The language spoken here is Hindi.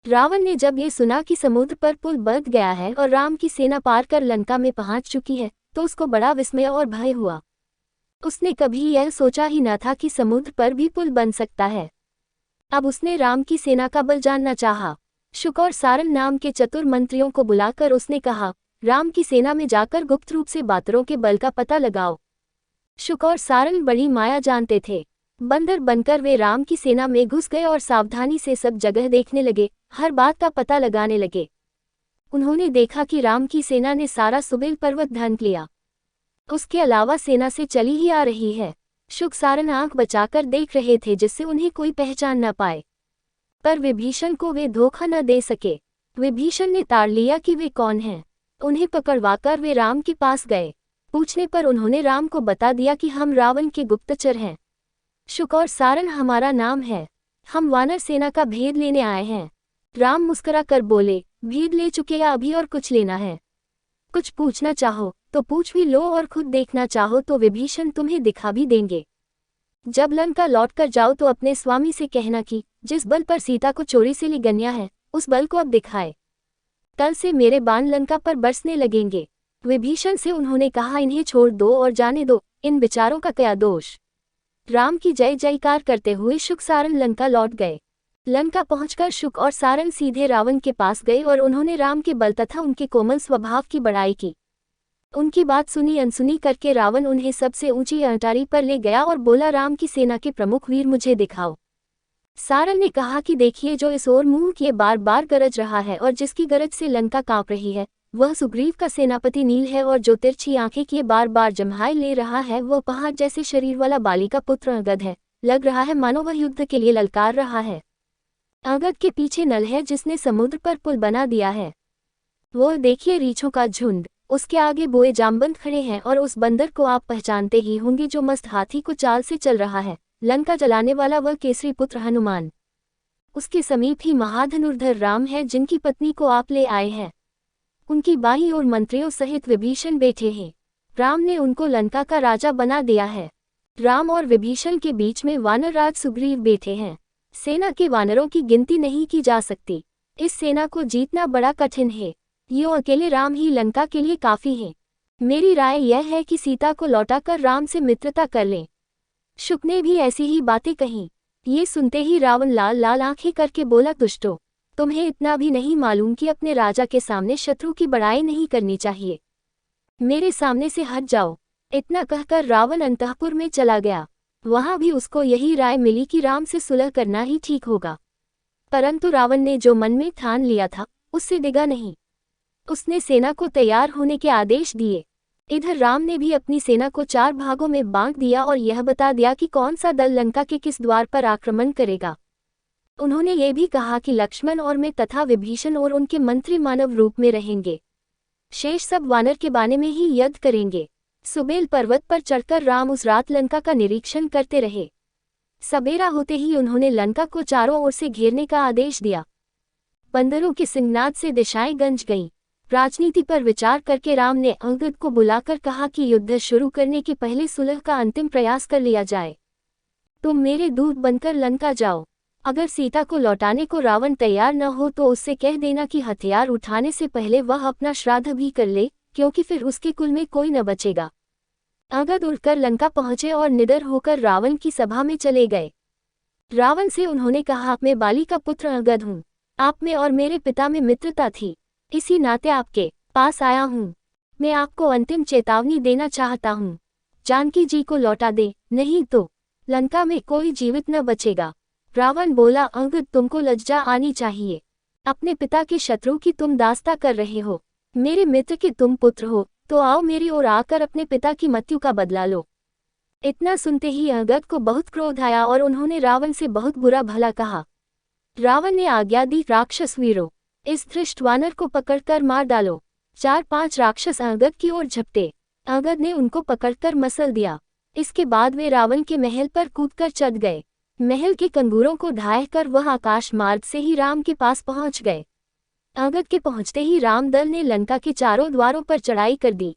रावण ने जब ये सुना कि समुद्र पर पुल बंध गया है और राम की सेना पार कर लंका में पहुंच चुकी है, तो उसको बड़ा विस्मय और भय हुआ। उसने कभी यह सोचा ही न था कि समुद्र पर भी पुल बन सकता है। अब उसने राम की सेना का बल जानना चाहा। शुक और सारंग नाम के चतुर मंत्रियों को बुलाकर उसने कहा, राम की सेना में जाकर गुप्त रूप से बातरों के बल का पता लगाओ। शुक और सारंग बड़ी माया जानते थे। बंदर बनकर वे राम की सेना में घुस गए और सावधानी से सब जगह देखने लगे, हर बात का पता लगाने लगे। उन्होंने देखा कि राम की सेना ने सारा सुबेल पर्वत ढांक लिया। उसके अलावा सेना से चली ही आ रही है। शुक सारंग आंख बचाकर देख रहे थे जिससे उन्हें कोई पहचान न पाए, पर विभीषण को वे धोखा न दे सके। विभीषण ने ताड़ लिया कि वे कौन हैं। उन्हें पकड़वाकर वे राम के पास गए। पूछने पर उन्होंने राम को बता दिया कि हम रावण के गुप्तचर हैं। शुक और सारंग, हमारा नाम है, हम वानर सेना का भेद लेने आए हैं। राम मुस्कुरा कर बोले, भेद ले चुके या अभी और कुछ लेना है? कुछ पूछना चाहो तो पूछ भी लो और खुद देखना चाहो तो विभीषण तुम्हें दिखा भी देंगे। जब लंका लौट कर जाओ तो अपने स्वामी से कहना कि जिस बल पर सीता को चोरी से ले गया है, उस बल को अब दिखाए। कल से मेरे बाण लंका पर बरसने लगेंगे। विभीषण से उन्होंने कहा, इन्हें छोड़ दो और जाने दो, इन विचारों का क्या दोष। राम की जय जयकार करते हुए शुक सारंग लंका लौट गए। लंका पहुंचकर शुक और सारंग सीधे रावण के पास गए और उन्होंने राम के बल तथा उनके कोमल स्वभाव की बड़ाई की। उनकी बात सुनी अनसुनी करके रावण उन्हें सबसे ऊंची अटारी पर ले गया और बोला, राम की सेना के प्रमुख वीर मुझे दिखाओ। सारंग ने कहा कि देखिए, जो इस ओर मुंह किए बार बार गरज रहा है और जिसकी गरज से लंका कांप रही है, वह सुग्रीव का सेनापति नील है, और जो तिरछी आंखें किए बार बार जम्हाई ले रहा है वह पहाड़ जैसे शरीर वाला बाली का पुत्र अंगद है। लग रहा है मानो वह युद्ध के लिए ललकार रहा है। अंगद के पीछे नल है जिसने समुद्र पर पुल बना दिया है। वो देखिए रीछों का झुंड, उसके आगे बोए जामबंद खड़े हैं, और उस बंदर को आप पहचानते ही होंगे जो मस्त हाथी को चाल से चल रहा है, लंका जलाने वाला वह केसरी पुत्र हनुमान। उसके समीप ही महाधनुर्धर राम है जिनकी पत्नी को आप ले आए हैं। उनकी बाई और मंत्रियों सहित विभीषण बैठे हैं। राम ने उनको लंका का राजा बना दिया है। राम और विभीषण के बीच में वानर राज सुग्रीव बैठे हैं। सेना के वानरों की गिनती नहीं की जा सकती। इस सेना को जीतना बड़ा कठिन है। यो अकेले राम ही लंका के लिए काफी हैं। मेरी राय यह है कि सीता को लौटाकर राम से मित्रता कर लें। शुक ने भी ऐसी ही बातें कहीं। ये सुनते ही रावण लाल लाल आंखें करके बोला, दुष्टो, तुम्हें इतना भी नहीं मालूम कि अपने राजा के सामने शत्रु की बड़ाई नहीं करनी चाहिए। मेरे सामने से हट जाओ। इतना कहकर रावण अंतःपुर में चला गया। वहां भी उसको यही राय मिली कि राम से सुलह करना ही ठीक होगा। परंतु रावण ने जो मन में ठान लिया था उससे डिगा नहीं। उसने सेना को तैयार होने के आदेश दिए। इधर राम ने भी अपनी सेना को 4 भागों में बांट दिया और यह बता दिया कि कौन सा दल लंका के किस द्वार पर आक्रमण करेगा। उन्होंने ये भी कहा कि लक्ष्मण और मैं तथा विभीषण और उनके मंत्री मानव रूप में रहेंगे। शेष सब वानर के बाने में ही युद्ध करेंगे। सुबेल पर्वत पर चढ़कर राम उस रात लंका का निरीक्षण करते रहे। सबेरा होते ही उन्होंने लंका को चारों ओर से घेरने का आदेश दिया। बंदरों के सिंहनाद से दिशाएं गंज गईं। राजनीति पर विचार करके राम ने अंगद को बुलाकर कहा कि युद्ध शुरू करने के पहले सुलह का अंतिम प्रयास कर लिया जाए। तुम मेरे दूत बनकर लंका जाओ। अगर सीता को लौटाने को रावण तैयार न हो तो उससे कह देना कि हथियार उठाने से पहले वह अपना श्राद्ध भी कर ले, क्योंकि फिर उसके कुल में कोई न बचेगा। अंगद उड़कर लंका पहुंचे और निडर होकर रावण की सभा में चले गए। रावण से उन्होंने कहा, मैं बाली का पुत्र अंगद हूँ। आप में और मेरे पिता में मित्रता थी, इसी नाते आपके पास आया हूँ। मैं आपको अंतिम चेतावनी देना चाहता हूँ, जानकी जी को लौटा दे, नहीं तो लंका में कोई जीवित न बचेगा। रावण बोला, अंगद, तुमको लज्जा आनी चाहिए। अपने पिता के शत्रु की तुम दास्ता कर रहे हो। मेरे मित्र के तुम पुत्र हो, तो आओ मेरी ओर आकर अपने पिता की मृत्यु का बदला लो। इतना सुनते ही अंगद को बहुत क्रोध आया और उन्होंने रावण से बहुत बुरा भला कहा। रावण ने आज्ञा दी, राक्षस वीरों, इस धृष्ट वानर को पकड़कर मार डालो। 4-5 राक्षस अंगद की ओर झपटे। अंगद ने उनको पकड़कर मसल दिया। इसके बाद वे रावण के महल पर कूदकर चढ़ गए। महल के कंगूरों को ढाह कर वह आकाश मार्ग से ही राम के पास पहुंच गए। अंगद के पहुंचते ही राम दल ने लंका के चारों द्वारों पर चढ़ाई कर दी।